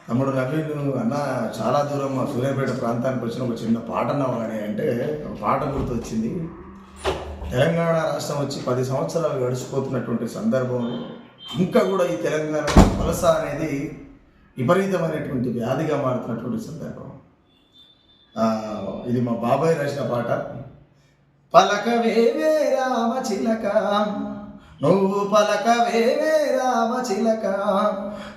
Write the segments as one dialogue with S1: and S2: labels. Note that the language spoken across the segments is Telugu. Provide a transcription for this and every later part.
S1: తమ్ముడు నవీన్ అన్న చాలా దూరం మా సూర్యాపేట ప్రాంతానికి వచ్చిన ఒక చిన్న పాట అన్నవాడే అంటే ఒక పాట గుర్తొచ్చింది. తెలంగాణ రాష్ట్రం వచ్చి 10 సంవత్సరాలు గడిచిపోతున్నటువంటి సందర్భంలో ఇంకా కూడా ఈ తెలంగాణ వలస అనేది విపరీతమైనటువంటి వ్యాధిగా మారుతున్నటువంటి సందర్భం. ఇది మా బాబాయ్ రాసిన పాట. పలకవేవే రామ చిలక నువ్వు పలకవేవే రామ చిలక,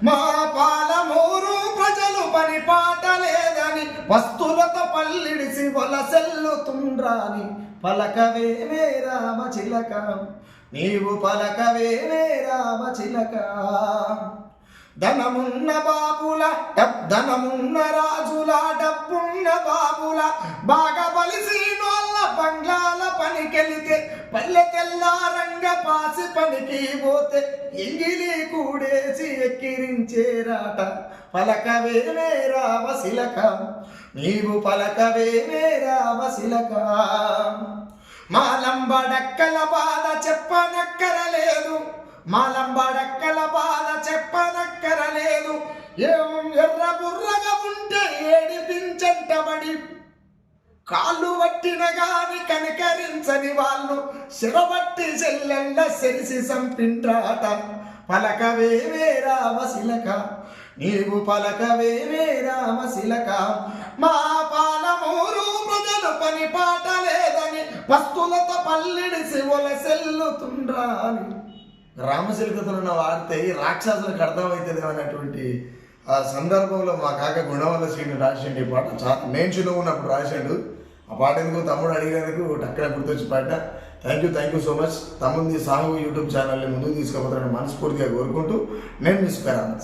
S1: మా పాలమూరు ప్రజలు పని పాట లేదని వస్తువులతో పల్లిడిసి వలసెల్లుతుండ్రాని పలకవేవే రామ చిలక, నీవు పలకవేవే రామ చిలక. ధనమున్న బాబుల ధనమున్న రాజుల డబ్బున్న బాబుల బాగా బలిసి నోళ్ళ బంగ్లాల పనికెళితే పల్లె తెల్లారంగ పాసి పనికి పోతే ఎంగిలి కూడేసి ఎక్కిరించేరాట పలకవేవే రామ శిలక, నీవు పలకవేవే రామ శిలక. మాలంబడక్కల బాధ చెప్పనక్కరలేదు, మాలంబడక్కల బాధ చెప్పనక్కరలేదు, ఏం ఎర్ర బుర్రగా ఉంటే ఏడిపించంటబడి కాళ్ళు పట్టిన గాని కనికరించని వాళ్ళు శిరబట్టి చెల్లెళ్ళ సెరిసి సంపిండ్రాట పలకవేవే రామ శిలక, నీవు పలకవేవే రామ శిలక. మా పాలమూరు ప్రజలు పని పాట లేదని వస్తువులతో పల్లిడిసి వలసెల్లుతుండ్రా అని రామశిల్కతను వాడితే రాక్షసులకు అర్థమవుతుంది అనేటువంటి ఆ సందర్భంలో మా కాక గుణవల్ల శ్రీని రాసిండు ఈ పాట. నేను చిన్నగా ఉన్నప్పుడు రాశాడు ఆ పాట. ఎందుకు తమ్ముడు అడిగినందుకు టక్కన గుర్తొచ్చి పాట. Thank you so much. తమ్ముంది సాహు యూట్యూబ్ ఛానల్ని ముందుకు తీసుకుపోతారని మనస్ఫూర్తిగా కోరుకుంటూ నేను మిస్ పెరాను.